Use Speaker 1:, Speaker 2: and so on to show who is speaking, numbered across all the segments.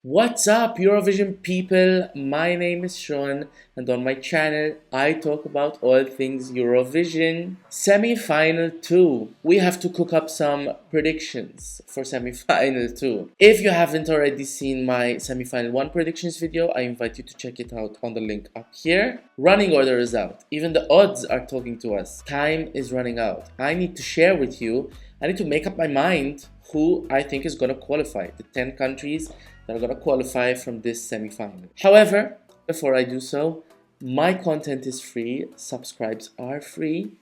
Speaker 1: What's up, Eurovision people? My name is Sean, and on my channel, I talk about all things Eurovision. Semi-final 2. We have to cook up some predictions for semi-final 2. If you haven't already seen my semi-final 1 predictions video, I invite you to check it out on the link up here. Running order is out. Even the odds are talking to us. Time is running out. I need to share with you, I need to make up my mind who I think is going to qualify. The 10 countries that are going to qualify from this semi-final. However, before I do so, my content is free, subscribes are free,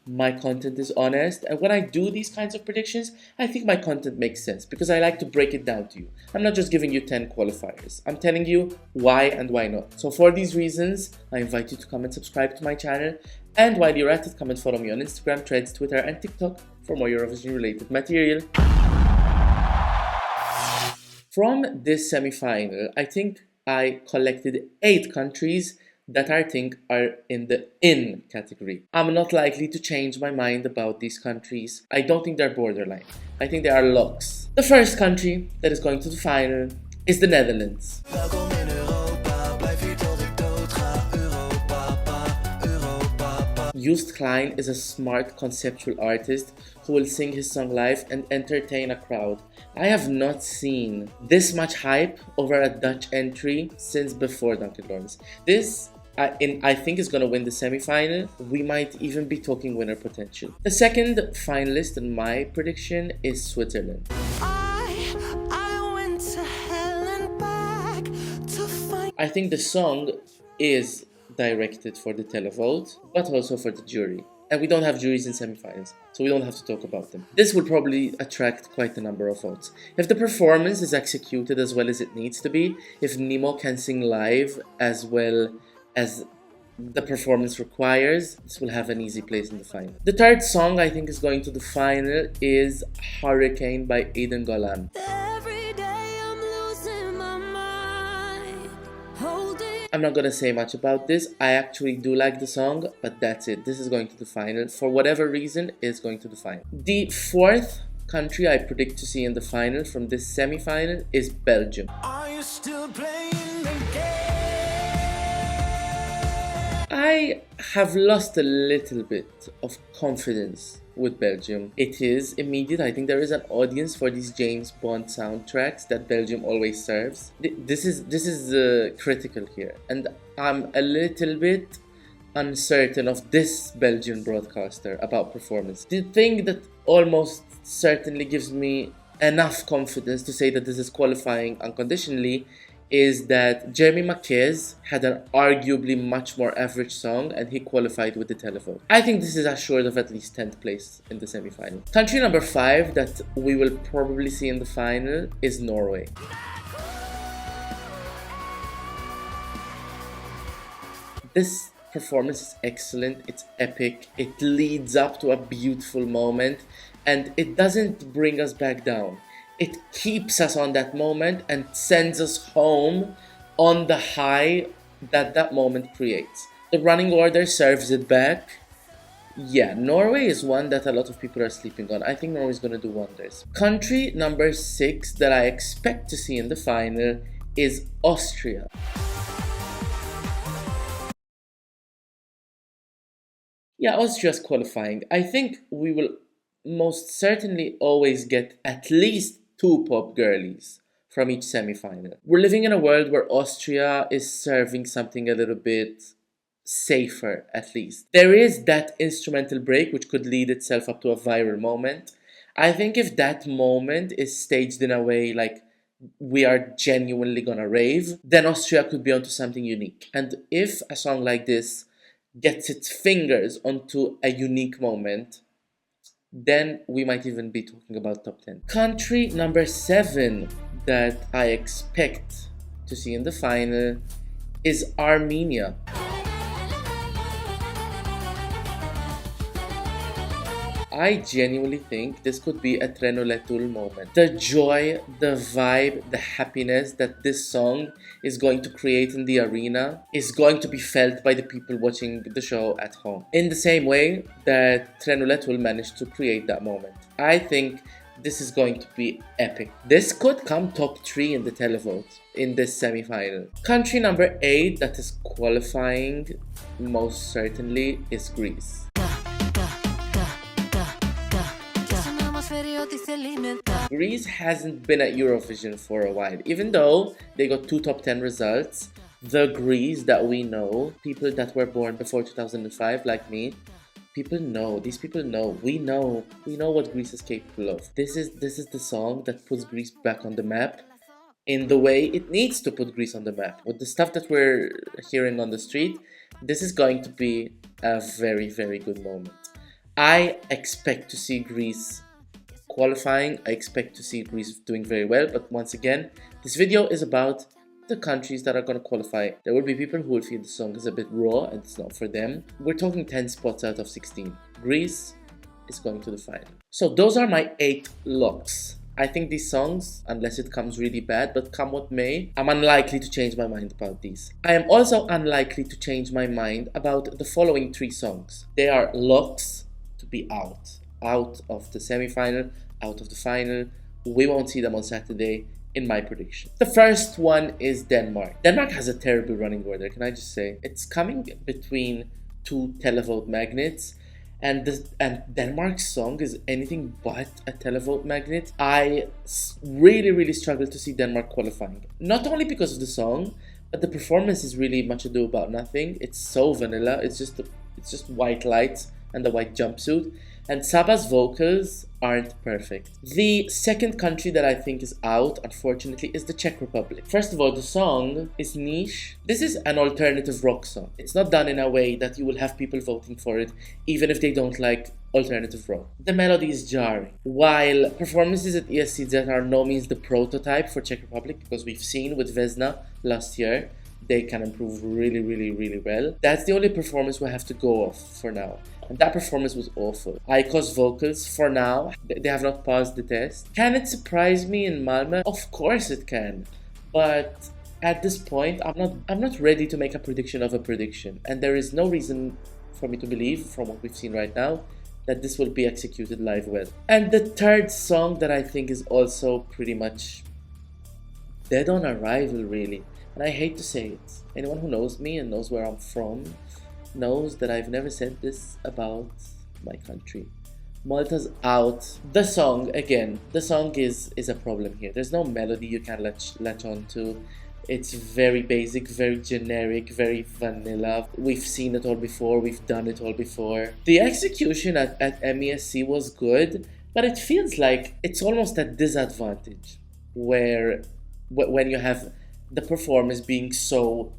Speaker 1: my content is honest, and when I do these kinds of predictions, I think my content makes sense because I like to break it down to you. I'm not just giving you 10 qualifiers. I'm telling you why and why not. So for these reasons, I invite you to come and subscribe to my channel, and while you're at it, come and follow me on Instagram, Threads, Twitter, and TikTok for more Eurovision related material. From this semi-final, I think I collected 8 countries that I think are in the in category. I'm not likely to change my mind about these countries. I don't think they're borderline. I think they are locks. The first country that is going to the final is the Netherlands. Joost Klein is a smart conceptual artist who will sing his song live and entertain a crowd. I have not seen this much hype over a Dutch entry since before Duncan Lawrence. This I think is going to win the semi-final. We might even be talking winner potential. The second finalist in my prediction is Switzerland. I think the song is directed for the televote, but also for the jury. And we don't have juries in semi-finals, so we don't have to talk about them. This will probably attract quite a number of votes. If the performance is executed as well as it needs to be, if Nemo can sing live as well as the performance requires, this will have an easy place in the final. The third song I think is going to the final is Hurricane by Aidan Golan. I'm not gonna say much about this. I actually do like the song, but that's it. This is going to the final. For whatever reason, it's going to the final. The fourth country I predict to see in the final from this semi-final is Belgium. Are you still playing the game? I have lost a little bit of confidence with Belgium. It is immediate. I think there is an audience for these James Bond soundtracks that Belgium always serves. This is critical here, and I'm a little bit uncertain of this Belgian broadcaster about performance. The thing that almost certainly gives me enough confidence to say that this is qualifying unconditionally is that Jeremy Marquez had an arguably much more average song and he qualified with the televote. I think this is assured of at least 10th place in the semi-final. Country number 5 that we will probably see in the final is Norway. This performance is excellent, it's epic, it leads up to a beautiful moment, and it doesn't bring us back down. It keeps us on that moment and sends us home on the high that that moment creates. The running order serves it back. Yeah, Norway is one that a lot of people are sleeping on. I think Norway is going to do wonders. Country number 6 that I expect to see in the final is Austria. Yeah, Austria's qualifying. I think we will most certainly always get at least 2 pop girlies from each semi-final. We're living in a world where Austria is serving something a little bit safer, at least. There is that instrumental break which could lead itself up to a viral moment. I think if that moment is staged in a way like we are genuinely gonna rave, then Austria could be onto something unique. And if a song like this gets its fingers onto a unique moment, then we might even be talking about top 10. Country number 7 that I expect to see in the final is Armenia. I genuinely think this could be a Trenoletul moment. The joy, the vibe, the happiness that this song is going to create in the arena is going to be felt by the people watching the show at home. In the same way that Trenoletul managed to create that moment. I think This is going to be epic. This could come top 3 in the televote in this semi-final. Country number 8 that is qualifying most certainly is Greece. Greece hasn't been at Eurovision for a while, even though they got 2 top 10 results. The Greece that we know, people that were born before 2005 like me, people know, these people know, we know what Greece is capable of. This is the song that puts Greece back on the map in the way it needs to put Greece on the map. With the stuff that we're hearing on the street, this is going to be a very, very good moment. I expect to see Greece qualifying. I expect to see Greece doing very well, but once again, this video is about the countries that are going to qualify. There will be people who will feel the song is a bit raw and it's not for them. We're talking 10 spots out of 16. Greece is going to the final. So those are my 8 locks. I think these songs, unless it comes really bad, but come what may, I'm unlikely to change my mind about these. I am also unlikely to change my mind about the following 3 songs. They are locks to be out of the semi-final, out of the final. We won't see them on Saturday, in my prediction. The first one is Denmark. Denmark has a terrible running order, can I just say? It's coming between 2 televote magnets, and Denmark's song is anything but a televote magnet. I really struggle to see Denmark qualifying. Not only because of the song, but the performance is really much ado about nothing. It's so vanilla. It's just white lights and the white jumpsuit. And Saba's vocals aren't perfect. The second country that I think is out, unfortunately, is the Czech Republic. First of all, the song is niche. This is an alternative rock song. It's not done in a way that you will have people voting for it, even if they don't like alternative rock. The melody is jarring. While performances at ESCZ are no means the prototype for Czech Republic, because we've seen with Vesna last year, they can improve really well. That's the only performance we have to go off for now. And that performance was awful. Aiko's vocals, for now, they have not passed the test. Can it surprise me in Malmö? Of course it can. But at this point, I'm not ready to make a prediction of a prediction. And there is no reason for me to believe, from what we've seen right now, that this will be executed live well. And the third song that I think is also pretty much dead on arrival, really. And I hate to say it. Anyone who knows me and knows where I'm from knows that I've never said this about my country. Malta's out. The song, again, the song is a problem here. There's no melody you can latch on to. It's very basic, very generic, very vanilla. We've seen it all before. We've done it all before. The execution at MESC was good, but it feels like it's almost a disadvantage when you have the performance being so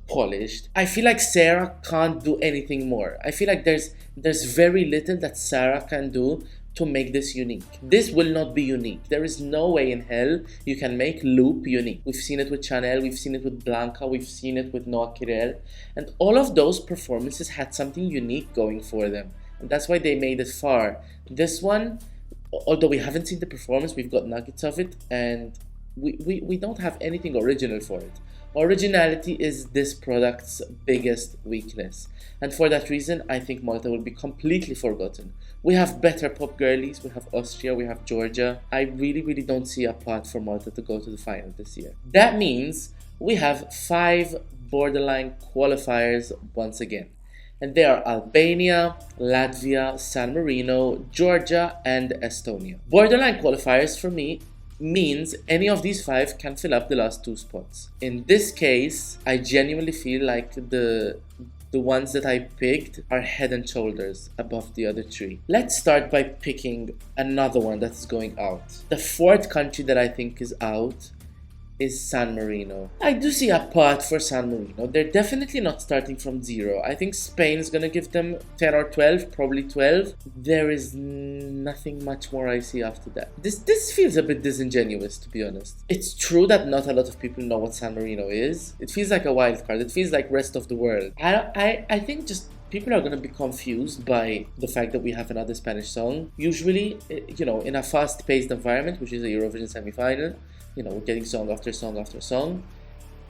Speaker 1: polished. I feel like Sarah can't do anything more. I feel like there's very little that Sarah can do to make this unique. This will not be unique. There is no way in hell you can make Loop unique. We've seen it with Chanel, we've seen it with Blanca, we've seen it with Noah Kirel, and all of those performances had something unique going for them, and that's why they made it far. This one, although we haven't seen the performance, we've got nuggets of it, and we don't have anything original for it. Originality is this product's biggest weakness, and for that reason I think Malta will be completely forgotten. We have better pop girlies, we have Austria, we have Georgia. I really don't see a path for Malta to go to the final this year. That means we have 5 borderline qualifiers once again, and they are Albania, Latvia, San Marino, Georgia and Estonia. Borderline qualifiers for me means any of these 5 can fill up the last 2 spots. In this case, I genuinely feel like the ones that I picked are head and shoulders above the other 3. Let's start by picking another one that's going out. The 4th country that I think is out is San Marino. I do see a path for San Marino. They're definitely not starting from 0. I think Spain is gonna give them 10 or 12, probably 12. There is nothing much more I see after that. This feels a bit disingenuous, to be honest. It's true that not a lot of people know what San Marino is. It feels like a wild card. It feels like rest of the world. I think just people are going to be confused by the fact that we have another Spanish song. Usually, in a fast-paced environment, which is a Eurovision semi-final, we're getting song after song after song,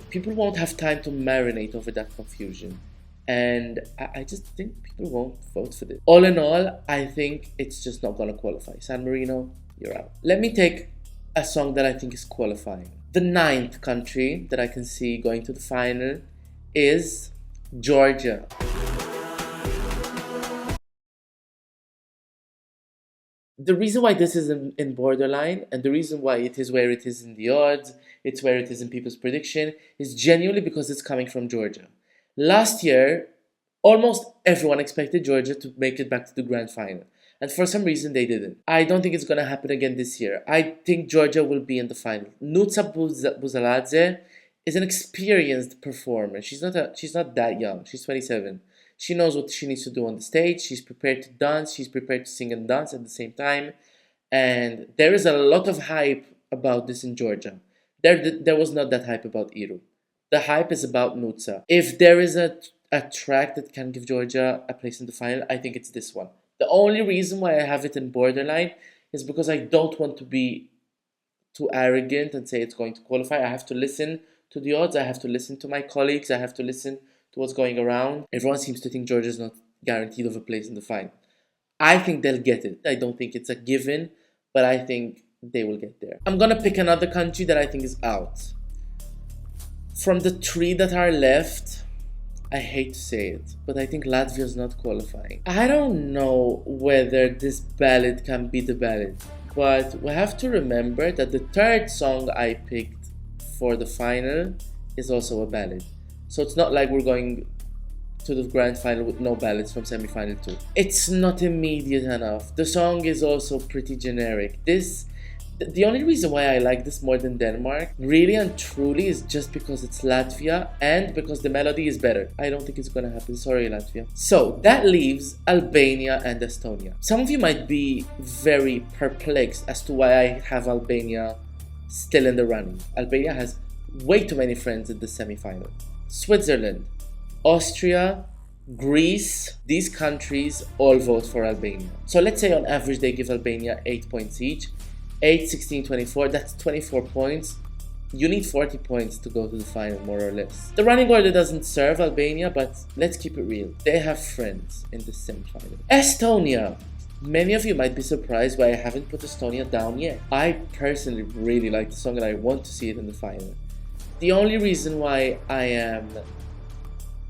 Speaker 1: people won't have time to marinate over that confusion. And I just think people won't vote for this. All in all, I think it's just not going to qualify. San Marino, you're out. Let me take a song that I think is qualifying. The 9th country that I can see going to the final is Georgia. The reason why this is in borderline, and the reason why it is where it is in the odds, it's where it is in people's prediction, is genuinely because it's coming from Georgia. Last year, almost everyone expected Georgia to make it back to the grand final. And for some reason, they didn't. I don't think it's going to happen again this year. I think Georgia will be in the final. Nutsa Buzaladze is an experienced performer. She's not that young. She's 27. She knows what she needs to do on the stage. She's prepared to dance. She's prepared to sing and dance at the same time. And there is a lot of hype about this in Georgia. There was not that hype about Iru. The hype is about Nutsa. If there is a track that can give Georgia a place in the final, I think it's this one. The only reason why I have it in borderline is because I don't want to be too arrogant and say it's going to qualify. I have to listen to the odds. I have to listen to my colleagues. I have to listen to what's going around. Everyone seems to think Georgia's not guaranteed of a place in the final. I think they'll get it. I don't think it's a given, but I think they will get there. I'm gonna pick another country that I think is out. From the 3 that are left, I hate to say it, but I think Latvia's not qualifying. I don't know whether this ballad can be the ballad, but we have to remember that the 3rd song I picked for the final is also a ballad. So it's not like we're going to the grand final with no ballads from semi-final 2. It's not immediate enough. The song is also pretty generic. The only reason why I like this more than Denmark, really and truly, is just because it's Latvia and because the melody is better. I don't think it's gonna happen. Sorry, Latvia. So that leaves Albania and Estonia. Some of you might be very perplexed as to why I have Albania still in the running. Albania has way too many friends in the semi-final. Switzerland, Austria, Greece, these countries all vote for Albania. So let's say on average they give Albania 8 points each. 8, 16, 24, that's 24 points. You need 40 points to go to the final, more or less. The running order doesn't serve Albania, but let's keep it real. They have friends in the semi-final. Estonia. Many of you might be surprised why I haven't put Estonia down yet. I personally really like the song and I want to see it in the final. The only reason why I am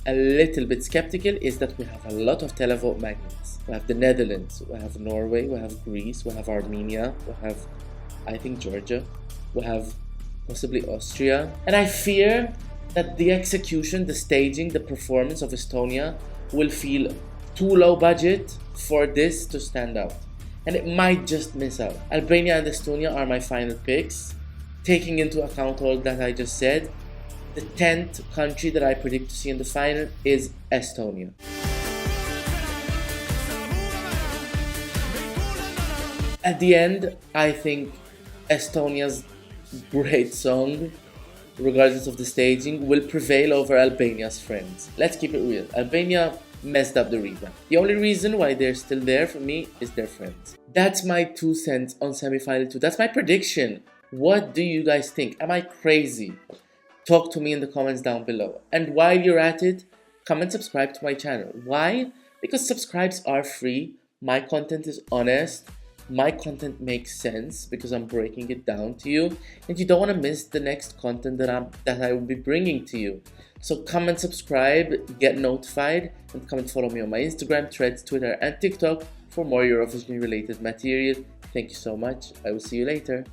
Speaker 1: a little bit skeptical is that we have a lot of televote magnets. We have the Netherlands, we have Norway, we have Greece, we have Armenia, we have, I think, Georgia, we have possibly Austria. And I fear that the execution, the staging, the performance of Estonia will feel too low budget for this to stand out. And it might just miss out. Albania and Estonia are my final picks. Taking into account all that I just said, the 10th country that I predict to see in the final is Estonia. At the end, I think Estonia's great song, regardless of the staging, will prevail over Albania's friends. Let's keep it real. Albania messed up the revamp. The only reason why they're still there for me is their friends. That's my 2 cents on semi-final 2. That's my prediction. What do you guys think? Am I crazy? Talk to me in the comments down below. And while you're at it, come and subscribe to my channel. Why? Because subscribes are free. My content is honest. My content makes sense because I'm breaking it down to you. And you don't want to miss the next content that I will be bringing to you. So come and subscribe, get notified, and come and follow me on my Instagram, Threads, Twitter, and TikTok for more Eurovision related material. Thank you so much. I will see you later.